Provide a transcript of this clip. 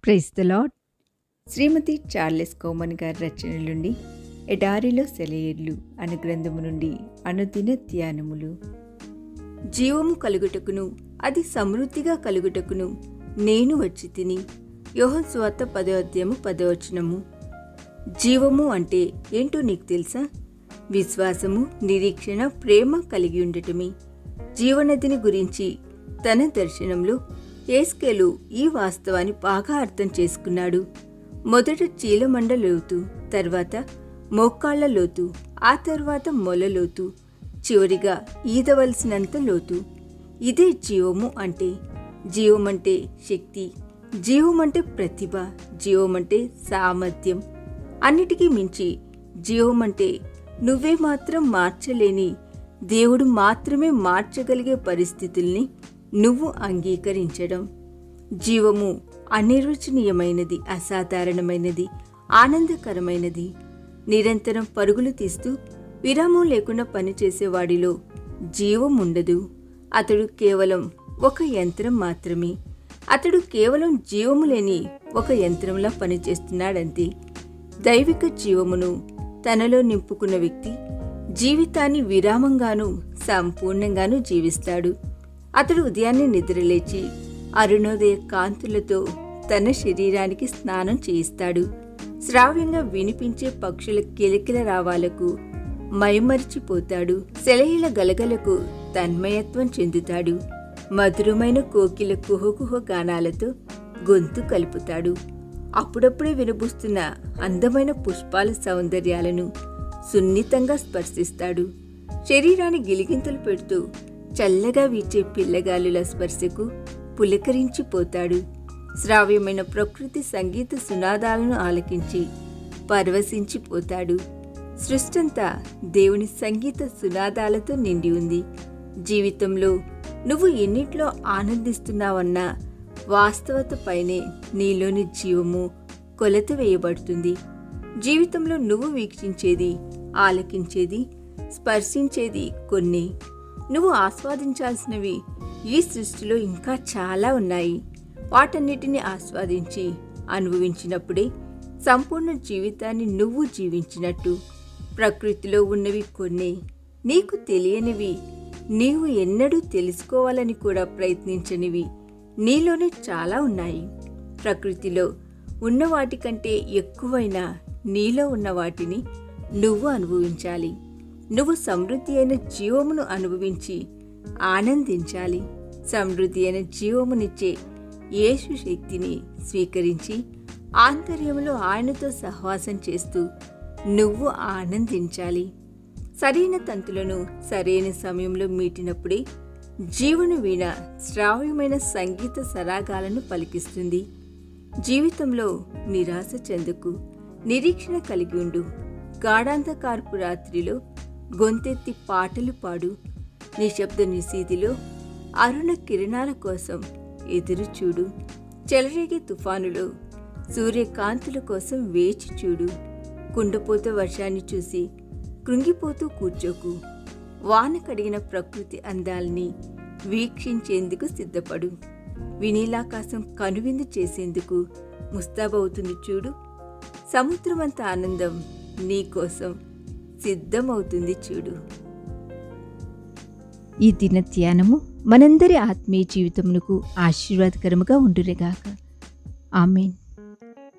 Praise the Lord. Srimati Charles Cowman గారి రచనల నుండి ఎడారిలో సెలయేర్లు అను గ్రంథము నుండి అనుదిన ధ్యానములు. జీవము కలుగుటకును అది సమృద్ధిగా కలుగుటకును నేను వచ్చి తిని. యోహాను సువార్త 10వ అధ్యాయము 10వ వచనము. జీవము అంటే ఏంటో నీకు తెలుసా? విశ్వాసము, నిరీక్షణ, ప్రేమ కలిగి ఉండటమే. జీవనదిని గురించి తన దర్శనంలో యేస్కేలు ఈ వాస్తవాన్ని బాగా అర్థం చేసుకున్నాడు. మొదట చీలమండ లోతు, తర్వాత మోకాళ్ల లోతు, ఆ తర్వాత మొల లోతు, చివరిగా ఈదవలసినంత లోతు. ఇదే జీవము అంటే. జీవమంటే శక్తి, జీవమంటే ప్రతిభ, జీవమంటే సామర్థ్యం. అన్నిటికీ మించి జీవమంటే నువ్వే మాత్రం మార్చలేని, దేవుడు మాత్రమే మార్చగలిగే పరిస్థితుల్ని నువ్వు అంగీకరించడం. జీవము అనిర్వచనీయమైనది, అసాధారణమైనది, ఆనందకరమైనది. నిరంతరం పరుగులు తీస్తూ విరామం లేకుండా పనిచేసేవాడిలో జీవం ఉండదు. అతడు కేవలం ఒక యంత్రం మాత్రమే. అతడు కేవలం జీవము లేని ఒక యంత్రంలా పనిచేస్తున్నాడంతే. దైవిక జీవమును తనలో నింపుకున్న వ్యక్తి జీవితాన్ని విరామంగానూ సంపూర్ణంగానూ జీవిస్తాడు. అతడు ఉదయాన్నే నిద్రలేచి అరుణోదయ కాంతులతో తన శరీరానికి స్నానం చేయిస్తాడు. శ్రావ్యంగా వినిపించే పక్షుల కిలకిల రావాలకు మైమరిచిపోతాడు. సెలయేళ్ల గలగలకు తన్మయత్వం చెందుతాడు. మధురమైన కోకిల కుహకుహ గానాలతో గొంతు కలుపుతాడు. అప్పుడప్పుడే వినబూస్తున్న అందమైన పుష్పాల సౌందర్యాలను సున్నితంగా స్పర్శిస్తాడు. శరీరాన్ని గిలిగింతలు పెడుతూ చల్లగా వీచే పిల్లగాలుల స్పర్శకు పులకరించిపోతాడు. శ్రావ్యమైన ప్రకృతి సంగీత సునాదాలను ఆలకించి పరవశించిపోతాడు. సృష్టంతా దేవుని సంగీత సునాదాలతో నిండి ఉంది. జీవితంలో నువ్వు ఎన్నిట్లో ఆనందిస్తున్నావన్న వాస్తవత పైనే నీలోని జీవము కొలత వేయబడుతుంది. జీవితంలో నువ్వు వీక్షించేది, ఆలకించేది, స్పర్శించేది కొన్ని. నువ్వు ఆస్వాదించాల్సినవి ఈ సృష్టిలో ఇంకా చాలా ఉన్నాయి. వాటన్నిటిని ఆస్వాదించి అనుభవించినప్పుడే సంపూర్ణ జీవితాన్ని నువ్వు జీవించినట్టు. ప్రకృతిలో ఉన్నవి కొన్ని, నీకు తెలియనివి, నీవు ఎన్నడూ తెలుసుకోవాలని కూడా ప్రయత్నించనివి నీలోనే చాలా ఉన్నాయి. ప్రకృతిలో ఉన్న వాటికంటే ఎక్కువైన నీలో ఉన్న వాటిని నువ్వు అనుభవించాలి. నువ్వు సమృద్ధి అయిన జీవమును అనుభవించి ఆనందించాలి. సమృద్ధి అయిన జీవమునిచ్చే యేసు శక్తిని స్వీకరించి ఆంతర్యంలో ఆయనతో సహవాసం చేస్తూ నువ్వు ఆనందించాలి. సరైన తంతులను సరైన సమయంలో మీటినప్పుడే జీవన వీణ శ్రావ్యమైన సంగీత సరాగాలను పలికిస్తుంది. జీవితంలో నిరాశ చెందుకు, నిరీక్షణ కలిగి ఉండు. గాఢాంధకారపు రాత్రిలో గొంతెత్తి పాటలు పాడు. నిశ్శబ్ద నిశీదిలో అరుణ కిరణాల కోసం ఎదురు చూడు. చెలరేగే తుఫానులో సూర్యకాంతుల కోసం వేచి చూడు. కుండపోత వర్షాన్ని చూసి కృంగిపోతూ కూర్చోకు. వాన కడిగిన ప్రకృతి అందాల్ని వీక్షించేందుకు సిద్ధపడు. వినీలాకాశం కనువిందు చేసేందుకు ముస్తాబవుతుంది చూడు. సముద్రమంత ఆనందం నీకోసం సిద్ధమవుతుంది చూడు. ఈ దిన ధ్యానము మనందరి ఆత్మీయ జీవితమునకు ఆశీర్వాదకరముగా ఉండురేగాక. ఆమేన్.